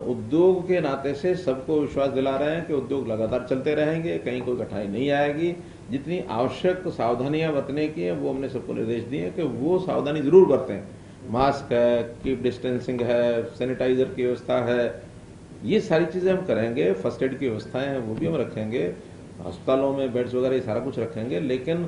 उद्योग के नाते से सबको विश्वास दिला रहे हैं कि उद्योग लगातार चलते रहेंगे, कहीं कोई कठिनाई नहीं आएगी। जितनी आवश्यक सावधानियां बरतने की है वो हमने सबको निर्देश दिए हैं कि वो सावधानी जरूर बरतें। मास्क है, कीप डिस्टेंसिंग है, सैनिटाइजर की व्यवस्था है, ये सारी चीजें हम करेंगे। फर्स्ट एड की व्यवस्थाएं हैं वो भी हम रखेंगे, अस्पतालों में बेड्स वगैरह ये सारा कुछ रखेंगे। लेकिन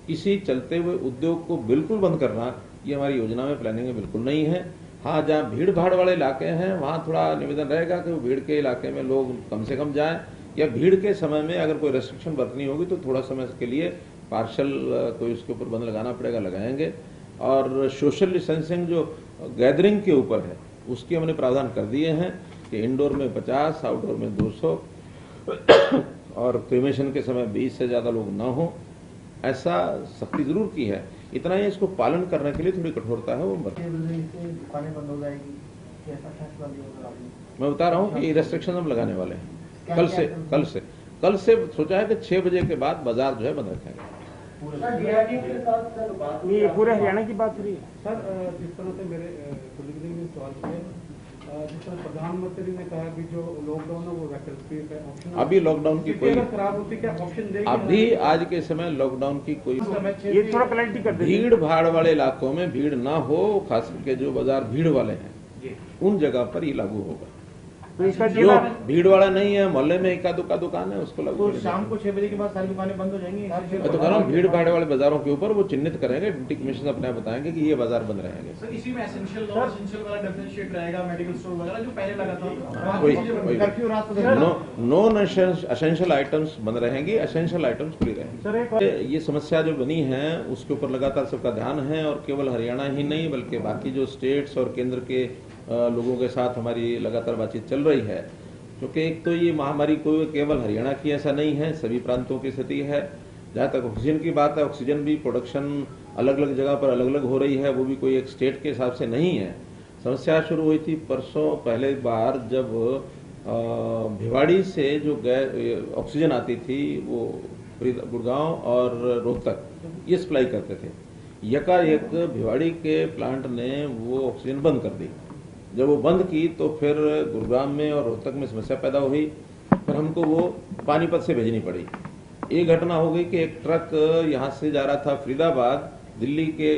किसी चलते हुए उद्योग को बिल्कुल बंद करना ये हमारी योजना में, प्लानिंग में बिल्कुल नहीं है। हाँ, जहाँ भीड़ भाड़ वाले इलाके हैं वहाँ थोड़ा निवेदन रहेगा कि वो भीड़ के इलाके में लोग कम से कम जाएं, या भीड़ के समय में अगर कोई रेस्ट्रिक्शन बरतनी होगी तो थोड़ा समय के लिए पार्शल कोई उसके ऊपर बंद लगाना पड़ेगा, लगाएंगे। और सोशल डिस्टेंसिंग जो गैदरिंग के ऊपर है उसकी हमने प्रावधान कर दिए हैं कि इंडोर में 50, आउटडोर में 200 और क्रिमेशन के समय 20 से ज्यादा लोग न हो, ऐसा सख्ती जरूर की है। इतना ही इसको पालन करने के लिए थोड़ी कठोरता है वो दुकानें बंद हो जाएगी, कैसा फैसला लिया? मैं बता रहा हूँ कि रेस्ट्रिक्शन हम लगाने वाले हैं कल से सोचा है कि 6 बजे के बाद बाजार जो है बंद रखेंगे। ये पूरे हरियाणा की बात हो रही है सर। जिस तरह से मेरे ने सवाल किया, जिस तरह प्रधानमंत्री ने कहा कि जो लॉकडाउन है वो वैकल्पिक है, ऑप्शन अभी लॉकडाउन की कोई खराब होती क्या ऑप्शन देगी? अभी आज के समय लॉकडाउन की कोई ये थोड़ा क्लैरिटी कर दीजिए। भीड़ भाड़ वाले इलाकों में भीड़ ना हो, खास करके जो बाजार भीड़ वाले हैं उन जगह पर ये लागू होगा। तो इसका जो भीड़ वाला नहीं है, मोहल्ले में इक्का दुक्का दुकान है उसको लागू तो शाम को 6 बजे के बाद सारी दुकानें बंद हो जाएंगी। मैं तो कह रहा हूँ भीड़ भाड़ वाले बाजारों के ऊपर वो चिन्हित करेंगे, डिप्टी कमिश्नर अपने बताएंगे कि ये बाजार बंद रहेंगे। सर इसी में एसेंशियल नॉन एसेंशियल वाला डिफरेंशिएट रहेगा, मेडिकल स्टोर वगैरह जो पहले लगा था। कर्फ्यू रात को नॉन एसेंशियल आइटम्स बंद रहेंगी, एसेंशियल आइटम्स खुली रहेंगी। ये समस्या जो बनी है उसके ऊपर लगातार सबका ध्यान है, और केवल हरियाणा ही नहीं बल्कि बाकी जो स्टेट्स और केंद्र के लोगों के साथ हमारी लगातार बातचीत चल रही है। क्योंकि एक तो ये महामारी कोई केवल हरियाणा की ऐसा नहीं है, सभी प्रांतों की स्थिति है। जहाँ तक ऑक्सीजन की बात है, ऑक्सीजन भी प्रोडक्शन अलग अलग जगह पर अलग अलग हो रही है, वो भी कोई एक स्टेट के हिसाब से नहीं है। समस्या शुरू हुई थी परसों पहले बार जब भिवाड़ी से जो ऑक्सीजन आती थी वो गुड़गांव और रोहतक ये सप्लाई करते थे। यकायक भिवाड़ी के प्लांट ने वो ऑक्सीजन बंद कर दी। जब वो बंद की तो फिर गुरुग्राम में और रोहतक में समस्या पैदा हुई, फिर हमको वो पानीपत से भेजनी पड़ी। ये घटना हो गई कि एक ट्रक यहाँ से जा रहा था फरीदाबाद, दिल्ली के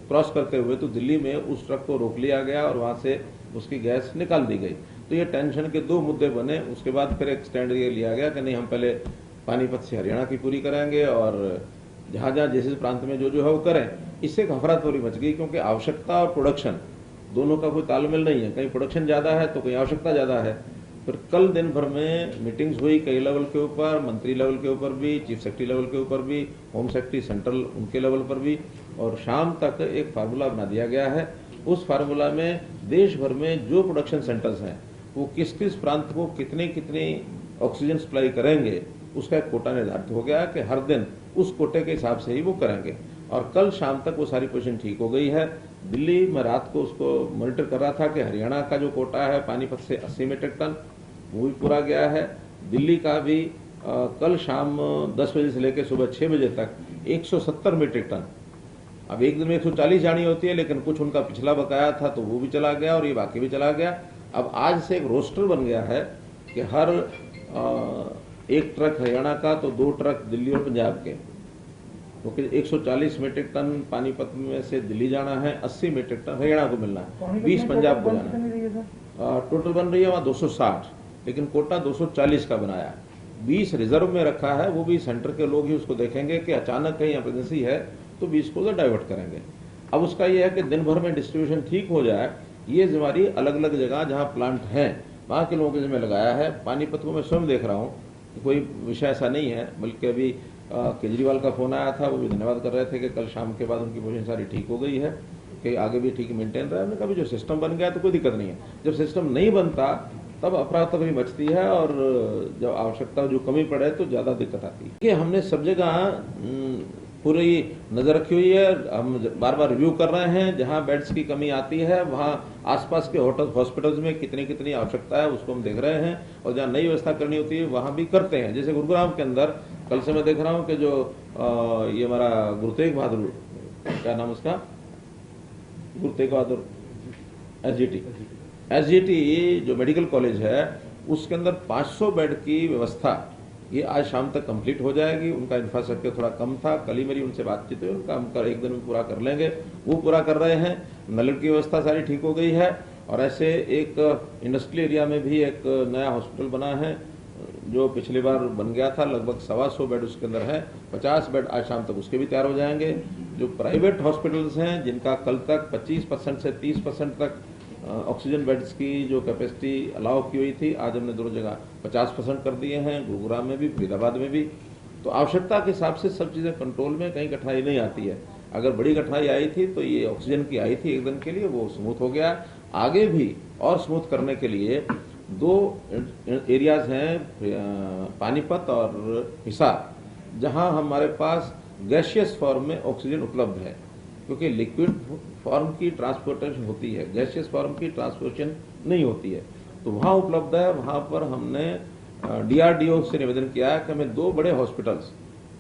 क्रॉस करते हुए, तो दिल्ली में उस ट्रक को रोक लिया गया और वहाँ से उसकी गैस निकाल दी गई। तो ये टेंशन के 2 मुद्दे बने। उसके बाद फिर एक स्टैंड ये लिया गया कि नहीं, हम पहले पानीपत से हरियाणा की पूरी करेंगे और जहाँ जहाँ जिस प्रांत में जो है वो करें। इससे अफरा तफरी मच गई, क्योंकि आवश्यकता और प्रोडक्शन दोनों का कोई तालमेल नहीं है। कहीं प्रोडक्शन ज्यादा है तो कहीं आवश्यकता ज्यादा है। फिर कल दिन भर में मीटिंग्स हुई कई लेवल के ऊपर, मंत्री लेवल के ऊपर भी, चीफ सेक्रेटरी लेवल के ऊपर भी, होम सेक्रेटरी सेंट्रल उनके लेवल पर भी, और शाम तक एक फार्मूला बना दिया गया है। उस फार्मूला में देश भर में जो प्रोडक्शन सेंटर्स हैं वो किस किस प्रांत को कितने कितने ऑक्सीजन सप्लाई करेंगे उसका एक कोटा निर्धारित हो गया कि हर दिन उस कोटे के हिसाब से ही वो करेंगे। और कल शाम तक वो सारी पोजीशन ठीक हो गई है। दिल्ली में रात को उसको मॉनिटर कर रहा था कि हरियाणा का जो कोटा है पानीपत से 80 मीट्रिक टन वो भी पूरा गया है। दिल्ली का भी कल शाम 10 बजे से लेकर सुबह 6 बजे तक 170 मीट्रिक टन। अब एक दिन में 140 जानी होती है, लेकिन कुछ उनका पिछला बकाया था तो वो भी चला गया और ये बाकी भी चला गया। अब आज से एक रोस्टर बन गया है कि हर एक ट्रक हरियाणा का तो 2 ट्रक दिल्ली और पंजाब के, क्योंकि 140 मीट्रिक टन पानीपत में से दिल्ली जाना है, 80 मीट्रिक टन हरियाणा को मिलना है, 20 पंजाब को जाना है। टोटल बन रही है वहाँ 260, लेकिन कोटा 240 का बनाया। 20 रिजर्व में रखा है, वो भी सेंटर के लोग ही उसको देखेंगे कि अचानक कहीं इमरजेंसी है तो 20 को उधर डाइवर्ट करेंगे। अब उसका यह है कि दिन भर में डिस्ट्रीब्यूशन ठीक हो जाए। ये जिम्मेदारी अलग अलग जगह जहाँ प्लांट हैं वहाँ के लोगों के जिम्मे लगाया है। पानीपत को मैं स्वयं देख रहा हूँ, कोई विषय ऐसा नहीं है, बल्कि अभी केजरीवाल का फोन आया था, वो भी धन्यवाद कर रहे थे कि कल शाम के बाद उनकी पोजीशन सारी ठीक हो गई है कि आगे भी ठीक मेंटेन रहा है। हमने कहा भी जो सिस्टम बन गया तो कोई दिक्कत नहीं है, जब सिस्टम नहीं बनता तब अफरा तफरी मचती है और जब आवश्यकता जो कमी पड़े तो ज्यादा दिक्कत आती है। कि हमने सब जगह पूरी नजर रखी हुई है, हम बार बार रिव्यू कर रहे हैं। जहां बेड्स की कमी आती है वहां आसपास के हॉस्पिटल्स में कितनी कितनी आवश्यकता है उसको हम देख रहे हैं, और जहां नई व्यवस्था करनी होती है वहां भी करते हैं। जैसे गुरुग्राम के अंदर कल से मैं देख रहा हूं कि जो ये हमारा गुरु तेग बहादुर, क्या नाम उसका, गुरु तेग बहादुर SGT, एसजीटी जो मेडिकल कॉलेज है उसके अंदर 500 बेड की व्यवस्था ये आज शाम तक कंप्लीट हो जाएगी। उनका इंफ्रास्ट्रक्चर थोड़ा कम था, कल ही मेरी उनसे बातचीत हुई, उनका हम कर एक दिन में पूरा कर लेंगे, वो पूरा कर रहे हैं। नल की व्यवस्था सारी ठीक हो गई है और ऐसे एक इंडस्ट्रियल एरिया में भी एक नया हॉस्पिटल बना है जो पिछली बार बन गया था, लगभग 125 बेड उसके अंदर है, 50 बेड आज शाम तक उसके भी तैयार हो जाएंगे। जो प्राइवेट हॉस्पिटल्स हैं जिनका कल तक 25% से 30% तक ऑक्सीजन बेड्स की जो कैपेसिटी अलाउ की हुई थी, आज हमने दोनों जगह 50% कर दिए हैं, गुरुग्राम में भी, फरीदाबाद में भी। तो आवश्यकता के हिसाब से सब चीज़ें कंट्रोल में, कहीं कठिनाई नहीं आती है। अगर बड़ी कठिनाई आई थी तो ये ऑक्सीजन की आई थी एक दिन के लिए, वो स्मूथ हो गया। आगे भी और स्मूथ करने के लिए 2 एरियाज हैं, पानीपत और हिसार, जहां हमारे पास गैसियस फॉर्म में ऑक्सीजन उपलब्ध है, क्योंकि लिक्विड फॉर्म की ट्रांसपोर्टेशन होती है, गैसियस फॉर्म की ट्रांसपोर्टेशन नहीं होती है। तो वहां उपलब्ध है। वहां पर हमने डीआरडीओ से निवेदन किया है कि हमें 2 बड़े हॉस्पिटल्स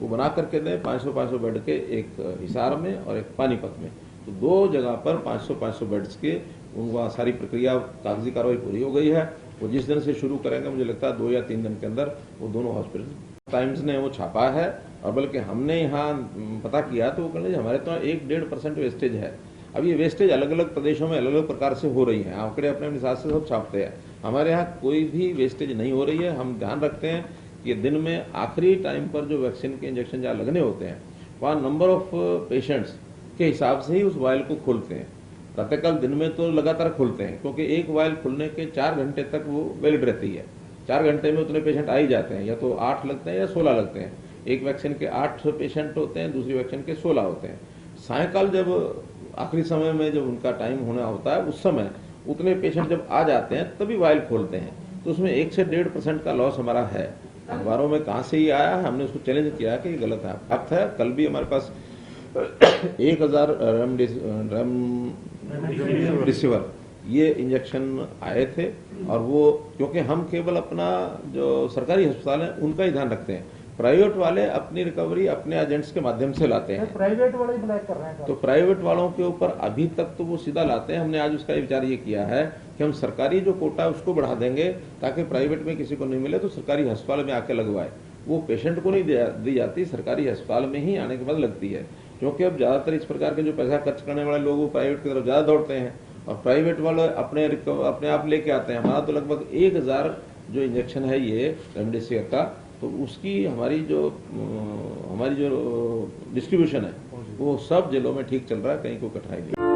वो बना करके दें, 500 बेड के, एक हिसार में और एक पानीपत में। तो 2 जगह पर 500 बेड्स के, उनका सारी प्रक्रिया, कागजी कार्रवाई पूरी हो गई है। वो जिस दिन से शुरू करेंगे, मुझे लगता है 2 या 3 दिन के अंदर वो दोनों हॉस्पिटल। टाइम्स ने वो छापा है और बल्कि हमने यहाँ पता किया तो वो कह लीजिए हमारे तो 1-1.5% वेस्टेज है। अब ये वेस्टेज अलग अलग प्रदेशों में अलग अलग प्रकार से हो रही है, आंकड़े अपने हिसाब से सब छापते हैं। हमारे यहाँ कोई भी वेस्टेज नहीं हो रही है। हम ध्यान रखते हैं कि दिन में आखिरी टाइम पर जो वैक्सीन के इंजेक्शन जहाँ लगने होते हैं, वहाँ नंबर ऑफ पेशेंट्स के हिसाब से ही उस वायल को खोलते हैं। प्रातःकाल दिन में तो लगातार खोलते हैं, क्योंकि एक वायल खुलने के 4 घंटे तक वो वैलिड रहती है। 4 घंटे में उतने पेशेंट आ ही जाते हैं, या तो 8 लगते हैं या 16 लगते हैं। एक वैक्सीन के 8 पेशेंट होते हैं, दूसरी वैक्सीन के 16 होते हैं। सायंकाल जब आखिरी समय में जब उनका टाइम होना होता है, उस समय उतने पेशेंट जब आ जाते हैं तभी वायल खोलते हैं। तो उसमें 1 से 1.5% का लॉस हमारा है। अखबारों में कहाँ से ही आया है, हमने उसको चैलेंज किया कि ये गलत है। अब है, कल भी हमारे पास 1000 रेमडेसिविर ये इंजेक्शन आए थे। और वो क्योंकि हम केवल अपना जो सरकारी अस्पताल है उनका ही ध्यान रखते हैं, प्राइवेट वाले अपनी रिकवरी अपने एजेंट्स के माध्यम से लाते हैं। प्राइवेट वाले ही ब्लैक कर रहे हैं। तो प्राइवेट वालों के ऊपर अभी तक तो वो सीधा लाते हैं। हमने आज उसका विचार ये किया है कि हम सरकारी जो कोटा है उसको बढ़ा देंगे, ताकि प्राइवेट में किसी को नहीं मिले तो सरकारी अस्पताल में आके लगवाए। वो पेशेंट को नहीं दी जाती, सरकारी अस्पताल में ही आने के बाद लगती है। क्योंकि अब ज्यादातर इस प्रकार के जो पैसा खर्च करने वाले लोग वो प्राइवेट की तरफ ज्यादा दौड़ते हैं और प्राइवेट वाले अपने आप लेके आते हैं। हमारा तो लगभग 1000 जो इंजेक्शन है ये रेमडेसिविर का, तो उसकी हमारी जो डिस्ट्रीब्यूशन है वो सब जिलों में ठीक चल रहा है, कहीं कोई कठिनाई नहीं।